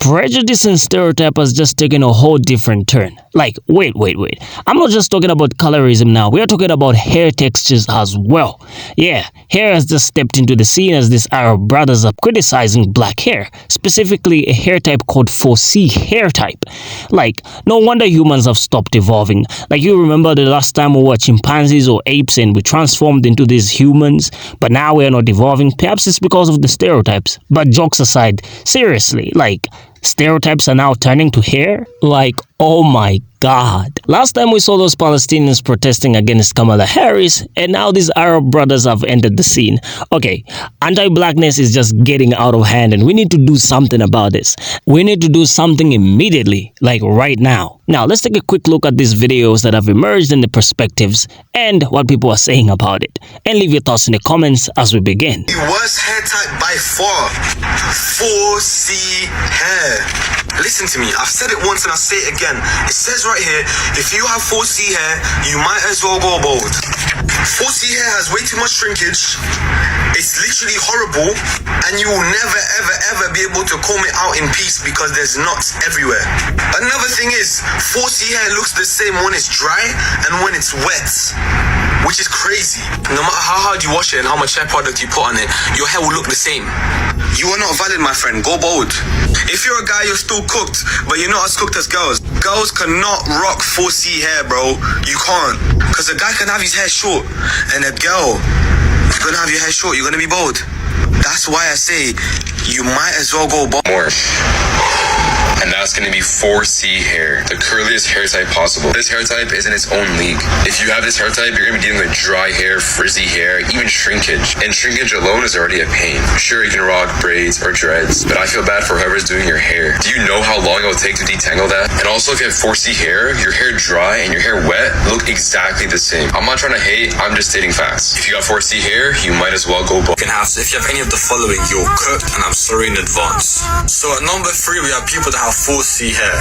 prejudice and stereotype has just taken a whole different turn. Like, wait. I'm not just talking about colorism now. We are talking about hair textures as well. Yeah, hair has just stepped into the scene as these Arab brothers are criticizing black hair, specifically a hair type called 4C hair type. Like, no wonder humans have stopped evolving. Like, you remember the last time we were chimpanzees or apes and we transformed into these humans, but now we are not evolving. Perhaps it's because of the stereotypes. But jokes aside, seriously, like, stereotypes are now turning to hair? Like, oh my God. Last time we saw those Palestinians protesting against Kamala Harris, and now these Arab brothers have entered the scene. Okay, anti-blackness is just getting out of hand and we need to do something about this. We need to do something immediately, like right now. Now, let's take a quick look at these videos that have emerged and the perspectives and what people are saying about it. And leave your thoughts in the comments as we begin. The worst hair type by far, 4C hair. Listen to me, I've said it once and I'll say it again. It says right here, if you have 4C hair, you might as well go bald. 4C hair has way too much shrinkage. It's literally horrible, and you will never ever be able to comb it out in peace because there's knots everywhere. Another thing is, 4C hair looks the same when it's dry and when it's wet, which is crazy. No matter how hard you wash it and how much hair product you put on it, your hair will look the same. You are not valid, my friend. Go bald. If you're a guy, you're still cooked, but you're not as cooked as girls. Girls cannot rock 4C hair, bro. You can't. Because a guy can have his hair short, and a girl, you're gonna have your hair short, you're gonna be bald. That's why I say, you might as well go bald. More. And that's going to be 4C hair, the curliest hair type possible. This hair type is in its own league. If you have this hair type, you're going to be dealing with dry hair, frizzy hair, even shrinkage. And shrinkage alone is already a pain. Sure, you can rock braids or dreads, but I feel bad for whoever's doing your hair. Do you know how long it will take to detangle that? And also, if you have 4C hair, your hair dry and your hair wet look exactly the same. I'm not trying to hate, I'm just stating facts. If you got 4C hair, you might as well go bald. If you have any of the following, you're cooked, and I'm sorry in advance. So at number 3, we have people that have 4C hair.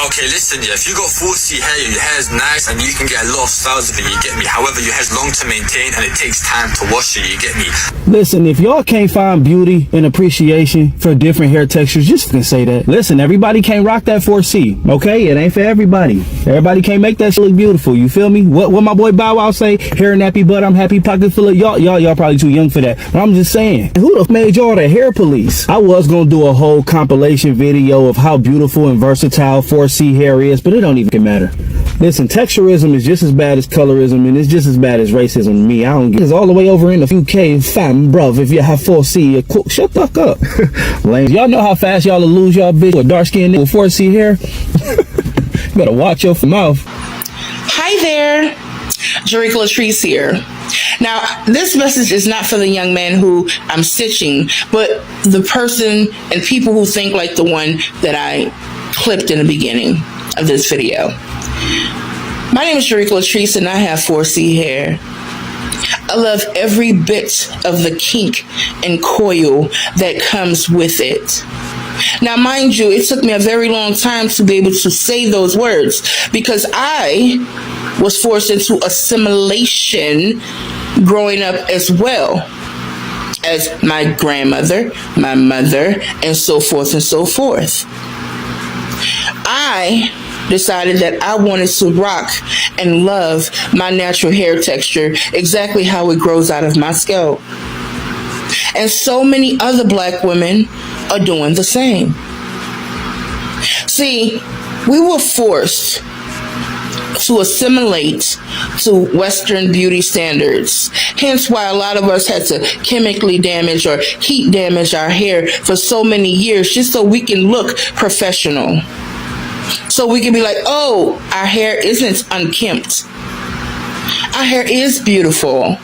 Okay, listen, yeah, if you got 4C hair, your hair is nice and you can get a lot of styles of it, you get me? However, your hair's long to maintain and it takes time to wash it, you get me? Listen, if y'all can't find beauty and appreciation for different hair textures, just fucking say that. Listen, everybody can't rock that 4C, okay? It ain't for everybody. Everybody can't make that shit look beautiful, you feel me? What my boy Bow Wow say? Hair nappy butt, I'm happy, pocket full of y'all probably too young for that. But I'm just saying, who the f made y'all the hair police? I was gonna do a whole compilation video of how beautiful and versatile 4C hair is, but it don't even matter. Listen, texturism is just as bad as colorism, and it's just as bad as racism to me. I don't get it's all the way over in the UK, fam, bruv. If you have 4C, shut the fuck up. Lame. Y'all know how fast y'all will lose y'all bitch with dark skin with 4C hair? You better watch your mouth. Hi there, Jericho Latrice here. Now, this message is not for the young man who I'm stitching, but the person and people who think like the one that I clipped in the beginning of this video. My name is Jericho Latrice and I have 4C hair. I love every bit of the kink and coil that comes with it. Now, mind you, it took me a very long time to be able to say those words because I was forced into assimilation growing up as well as my grandmother, my mother, and so forth and so forth. I decided that I wanted to rock and love my natural hair texture exactly how it grows out of my scalp. And so many other black women are doing the same. See, we were forced to assimilate to Western beauty standards. Hence why a lot of us had to chemically damage or heat damage our hair for so many years just so we can look professional. So we can be like, oh, our hair isn't unkempt. Our hair is beautiful.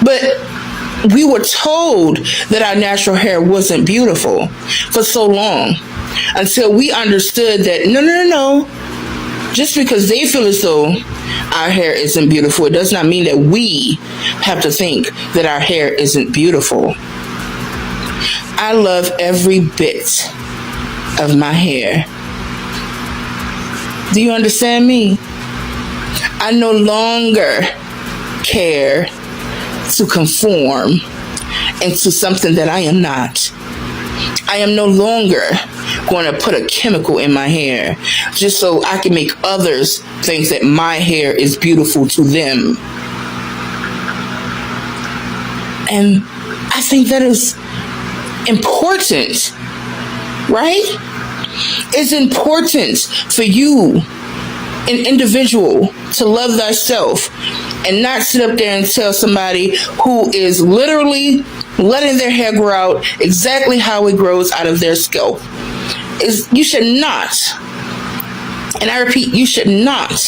But we were told that our natural hair wasn't beautiful for so long until we understood that no. Just because they feel as though our hair isn't beautiful, it does not mean that we have to think that our hair isn't beautiful. I love every bit of my hair. Do you understand me? I no longer care to conform into something that I am not. I am no longer going to put a chemical in my hair just so I can make others think that my hair is beautiful to them. And I think that is important, right? It's important for you, an individual, to love thyself and not sit up there and tell somebody who is literally letting their hair grow out exactly how it grows out of their scalp. You should not, and I repeat, you should not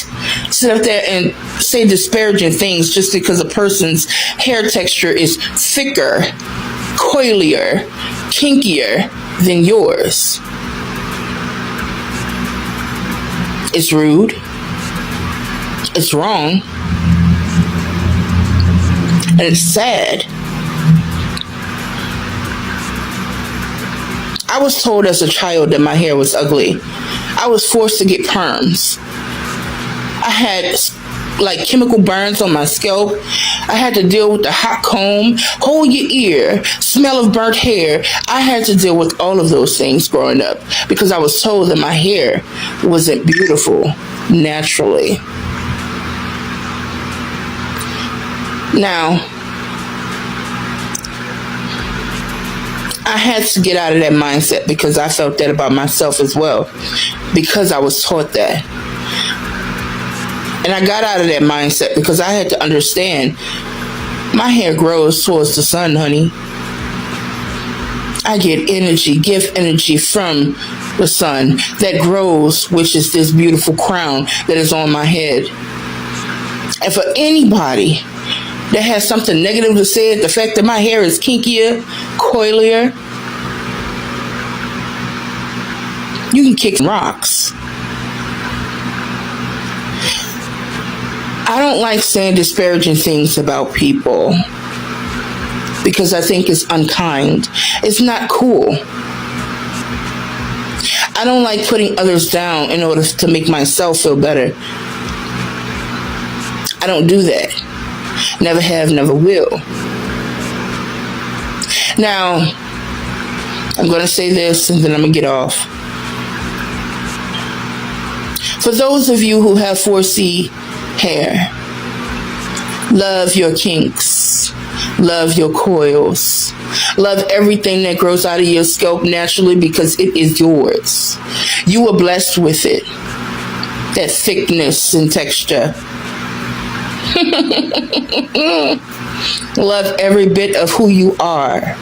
sit up there and say disparaging things just because a person's hair texture is thicker, coilier, kinkier than yours. It's rude. It's wrong. And it's sad. I was told as a child that my hair was ugly. I was forced to get perms. I had like chemical burns on my scalp. I had to deal with the hot comb, hold your ear, smell of burnt hair. I had to deal with all of those things growing up because I was told that my hair wasn't beautiful naturally. Now, I had to get out of that mindset because I felt that about myself as well, because I was taught that. And I got out of that mindset because I had to understand my hair grows towards the sun, honey. I get energy, gift energy from the sun that grows, which is this beautiful crown that is on my head. And for anybody that has something negative to say, the fact that my hair is kinkier, coilier, you can kick rocks. I don't like saying disparaging things about people because I think it's unkind. It's not cool. I don't like putting others down in order to make myself feel better. I don't do that. Never have, never will. Now, I'm going to say this and then I'm going to get off. For those of you who have 4C hair, love your kinks, love your coils, love everything that grows out of your scalp naturally because it is yours. You were blessed with it, that thickness and texture. Love every bit of who you are.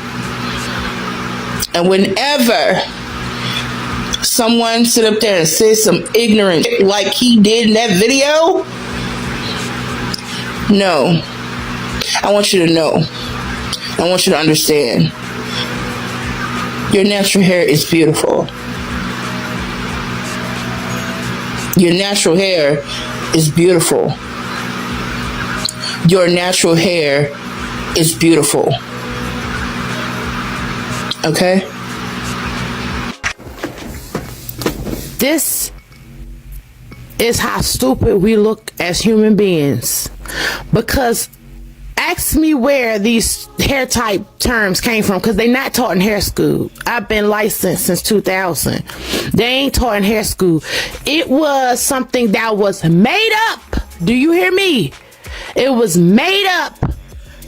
And whenever someone sit up there and say some ignorant shit like he did in that video, no. I want you to know. I want you to understand. Your natural hair is beautiful. Your natural hair is beautiful. Your natural hair is beautiful. Okay? This is how stupid we look as human beings. Because ask me where these hair type terms came from, because they not taught in hair school. I've been licensed since 2000. They ain't taught in hair school. It was something that was made up. Do you hear me? It was made up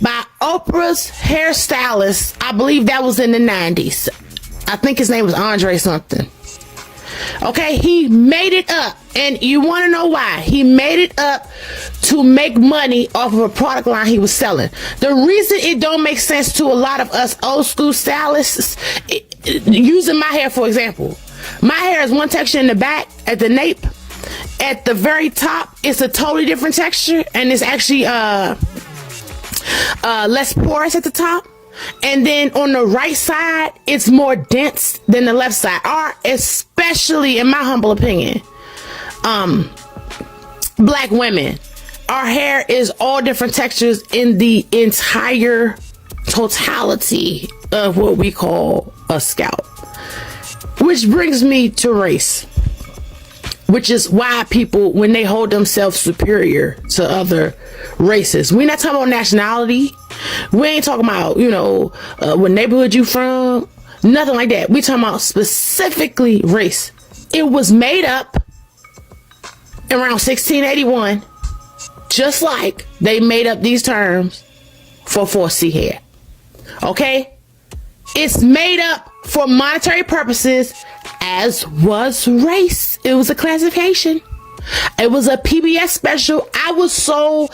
by Oprah's hairstylist. I believe that was in the 90s. I think his name was Andre something. Okay, he made it up. And you want to know why? He made it up to make money off of a product line he was selling. The reason it don't make sense to a lot of us old school stylists, using my hair for example, my hair is one texture in the back at the nape. At the very top, it's a totally different texture, and it's actually less porous at the top. And then on the right side, it's more dense than the left side. Or especially, in my humble opinion, black women, our hair is all different textures in the entire totality of what we call a scalp. Which brings me to race, which is why people, when they hold themselves superior to other races, we're not talking about nationality. We ain't talking about, what neighborhood you from. Nothing like that. We talking about specifically race. It was made up around 1681, just like they made up these terms for 4C hair. Okay? It's made up for monetary purposes, as was race. It was a classification. It was a PBS special. I was so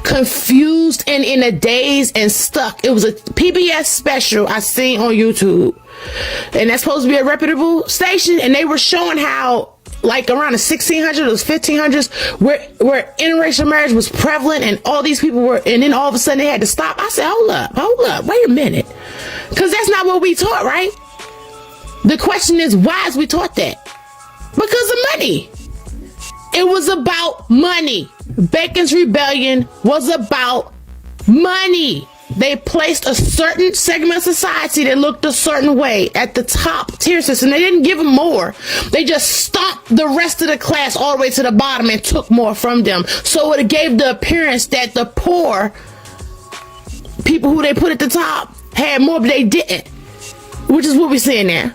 confused and in a daze and stuck. It was a PBS special I seen on YouTube, and that's supposed to be a reputable station, and they were showing how like around the 1600s or 1500s where interracial marriage was prevalent, and all these people were, and then all of a sudden they had to stop. I said, hold up, wait a minute, because that's not what we taught, right? The question is, why is we taught that? Because of money. It was about money. Bacon's Rebellion was about money. They placed a certain segment of society that looked a certain way at the top tier system. They didn't give them more. They just stomped the rest of the class all the way to the bottom and took more from them. So it gave the appearance that the poor people who they put at the top had more, but they didn't. Which is what we're seeing now.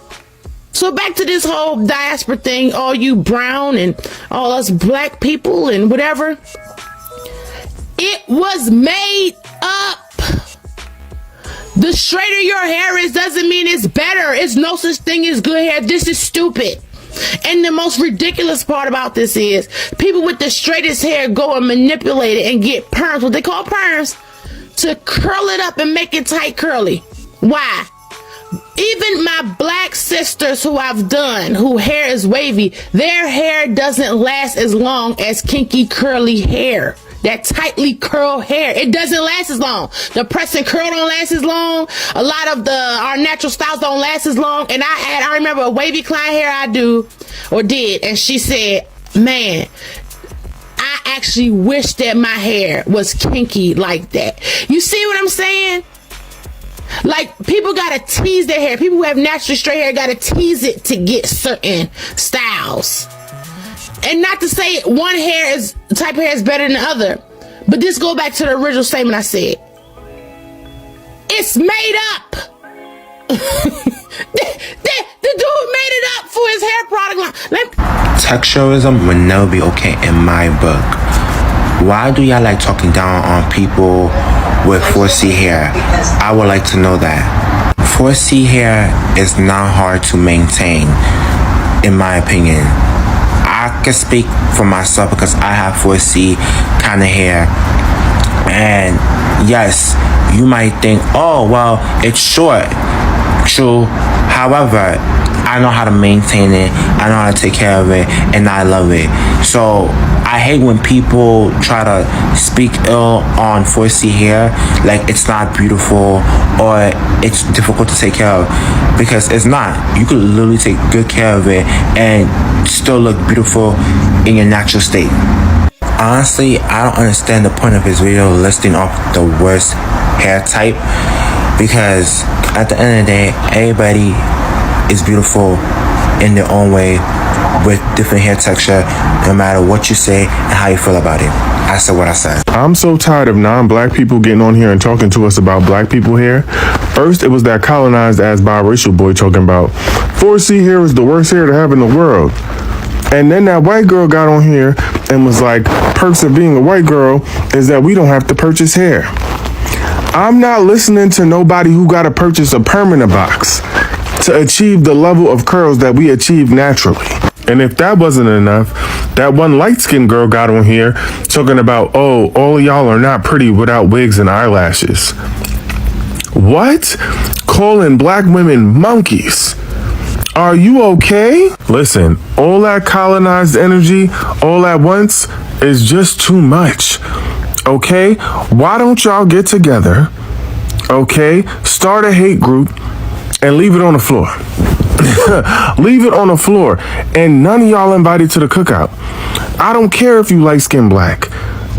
So back to this whole diaspora thing, all you brown and all us black people and whatever. It was made up. The straighter your hair is doesn't mean it's better. It's no such thing as good hair. This is stupid. And the most ridiculous part about this is people with the straightest hair go and manipulate it and get perms, what they call perms, to curl it up and make it tight curly. Why? Even my black sisters who I've done, who hair is wavy, their hair doesn't last as long as kinky curly hair. That tightly curled hair, it doesn't last as long. The press and curl don't last as long. A lot of our natural styles don't last as long. And I remember a wavy client hair I did, and she said, man, I actually wish that my hair was kinky like that. You see what I'm saying? Like, people gotta tease their hair. People who have naturally straight hair gotta tease it to get certain styles. And not to say one type of hair is better than the other, but this go back to the original statement I said. It's made up. the dude made it up for his hair product line. Texturism would never be okay in my book. Why do y'all like talking down on people with 4C hair? I would like to know that. 4C hair is not hard to maintain, in my opinion. I can speak for myself because I have 4C kind of hair. And yes, you might think, oh, well, it's short. True. However, I know how to maintain it. I know how to take care of it. And I love it. So I hate when people try to speak ill on 4C hair, like it's not beautiful or it's difficult to take care of, because it's not. You could literally take good care of it and still look beautiful in your natural state. Honestly, I don't understand the point of his video listing off the worst hair type, because at the end of the day, everybody is beautiful in their own way with different hair texture, no matter what you say and how you feel about it. I said what I said. I'm so tired of non-black people getting on here and talking to us about black people hair. First, it was that colonized ass biracial boy talking about 4C hair is the worst hair to have in the world. And then that white girl got on here and was like, perks of being a white girl is that we don't have to purchase hair. I'm not listening to nobody who got to purchase a permanent box to achieve the level of curls that we achieve naturally. And if that wasn't enough, that one light-skinned girl got on here talking about, oh, all of y'all are not pretty without wigs and eyelashes. What? Calling black women monkeys. Are you okay? Listen, all that colonized energy all at once is just too much. Okay? Why don't y'all get together? Okay? Start a hate group and leave it on the floor. Leave it on the floor. And none of y'all invited to the cookout. I don't care if you light skin black.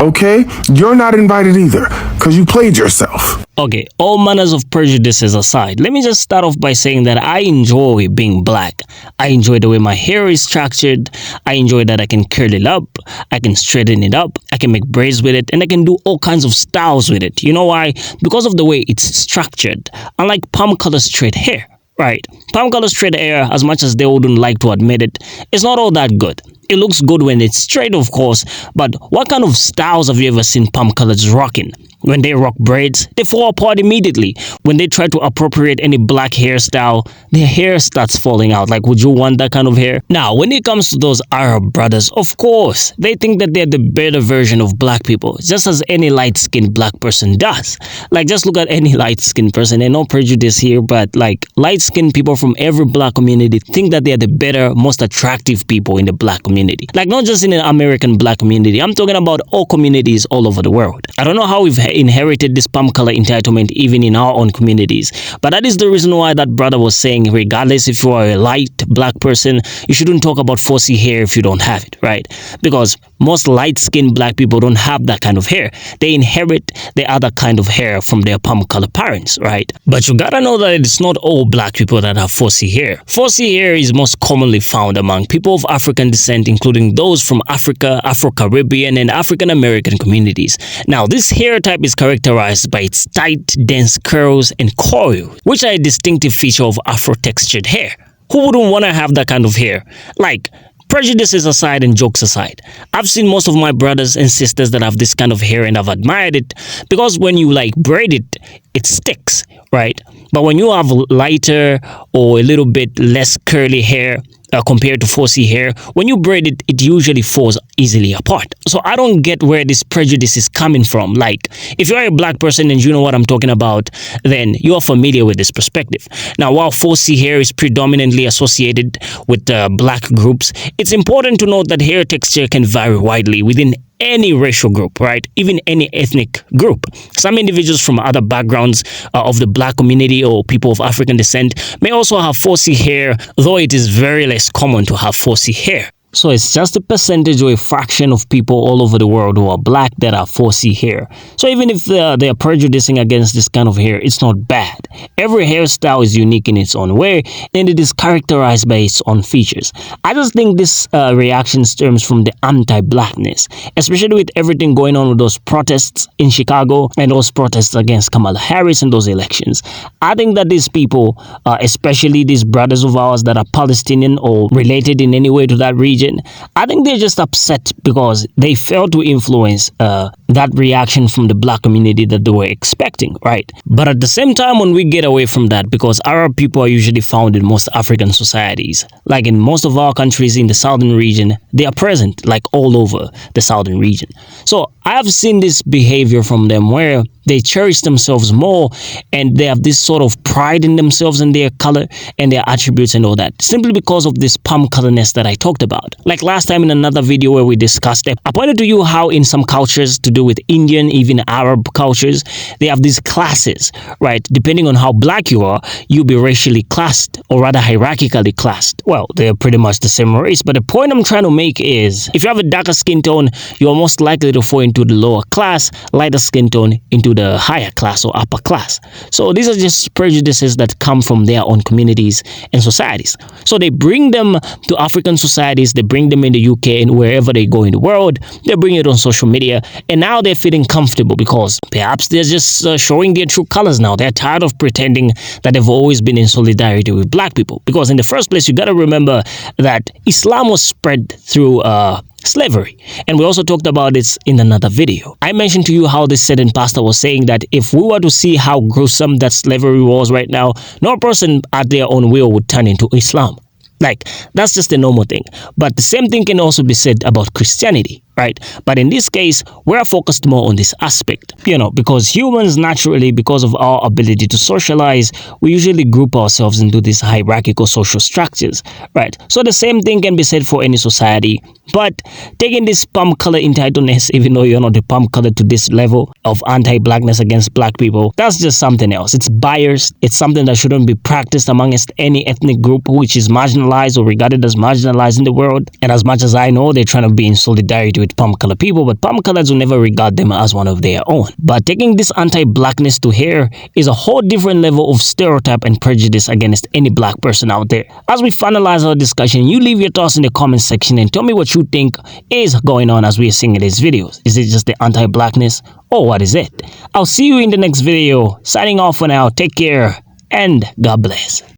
Okay? You're not invited either, because you played yourself. Okay, all manners of prejudices aside, let me just start off by saying that I enjoy being black. I enjoy the way my hair is structured. I enjoy that I can curl it up, I can straighten it up, I can make braids with it, and I can do all kinds of styles with it. You know why? Because of the way it's structured. Unlike palm color straight hair, right? Palm color straight hair, as much as they wouldn't like to admit it, it's not all that good. It looks good when it's straight, of course, but what kind of styles have you ever seen palm colors rocking? When they rock braids, they fall apart immediately. When they try to appropriate any black hairstyle, their hair starts falling out. Like, would you want that kind of hair? Now, when it comes to those Arab brothers, of course, they think that they're the better version of black people, just as any light-skinned black person does. Like, just look at any light-skinned person, and no prejudice here, but like, light-skinned people from every black community think that they're the better, most attractive people in the black community. Like, not just in the American black community, I'm talking about all communities all over the world. I don't know how we've inherited this palm color entitlement even in our own communities, but that is the reason why that brother was saying, regardless if you are a light black person, you shouldn't talk about 4C hair if you don't have it, right? Because most light-skinned black people don't have that kind of hair. They inherit the other kind of hair from their palm color parents, right? But you gotta know that it's not all black people that have 4C hair. 4C hair is most commonly found among people of African descent, including those from Africa, Afro-Caribbean, and African-American communities. Now, this hair type is characterized by its tight, dense curls and coil, which are a distinctive feature of Afro-textured hair. Who wouldn't want to have that kind of hair? Like, prejudices aside and jokes aside, I've seen most of my brothers and sisters that have this kind of hair and I've admired it because when you like braid it, it sticks, right? But when you have lighter or a little bit less curly hair, compared to 4C hair, when you braid it, it usually falls easily apart. So I don't get where this prejudice is coming from. Like, if you're a black person and you know what I'm talking about, then you are familiar with this perspective. Now, while 4C hair is predominantly associated with black groups, it's important to note that hair texture can vary widely within any racial group, right? Even any ethnic group. Some individuals from other backgrounds of the black community or people of African descent may also have 4C hair, though it is very less common to have 4C hair. So it's just a percentage or a fraction of people all over the world who are black that have 4C hair. So even if they're prejudicing against this kind of hair, it's not bad. Every hairstyle is unique in its own way, and it is characterized by its own features. I just think this reaction stems from the anti-blackness, especially with everything going on with those protests in Chicago and those protests against Kamala Harris in those elections. I think that these people, especially these brothers of ours that are Palestinian or related in any way to that region, I think they're just upset because they failed to influence that reaction from the black community that they were expecting, right? But at the same time, when we get away from that, because Arab people are usually found in most African societies, like in most of our countries in the southern region, they are present like all over the southern region. So I have seen this behavior from them where they cherish themselves more and they have this sort of pride in themselves and their color and their attributes and all that, simply because of this palm colorness that I talked about. Like last time in another video where we discussed it, I pointed to you how in some cultures to do with Indian, even Arab cultures, they have these classes, right? Depending on how black you are, you'll be racially classed or rather hierarchically classed. Well, they're pretty much the same race, but the point I'm trying to make is if you have a darker skin tone, you're most likely to fall into the lower class, lighter skin tone into the higher class or upper class. So these are just prejudices that come from their own communities and societies. So they bring them to African societies, they bring them in the UK and wherever they go in the world, they bring it on social media, and now they're feeling comfortable because perhaps they're just showing their true colors now. They're tired of pretending that they've always been in solidarity with black people, because in the first place, you got to remember that Islam was spread through slavery, and we also talked about this in another video. I mentioned to you how this certain pastor was saying that if we were to see how gruesome that slavery was right now, no person at their own will would turn into Islam. Like, that's just a normal thing. But the same thing can also be said about Christianity, right? But in this case, we're focused more on this aspect, because humans naturally, because of our ability to socialize, we usually group ourselves into these hierarchical social structures, right? So the same thing can be said for any society. But taking this palm color entitledness, even though you're not a palm color to this level of anti-blackness against black people, that's just something else. It's biased. It's something that shouldn't be practiced amongst any ethnic group which is marginalized or regarded as marginalized in the world. And as much as I know, they're trying to be in solidarity with palm color people, but palm colors will never regard them as one of their own. But taking this anti-blackness to hair is a whole different level of stereotype and prejudice against any black person out there. As we finalize our discussion, you leave your thoughts in the comment section and tell me what you think is going on as we are seeing in these videos. Is it just the anti-blackness, or what is it? I'll see you in the next video. Signing off for now. Take care and God bless.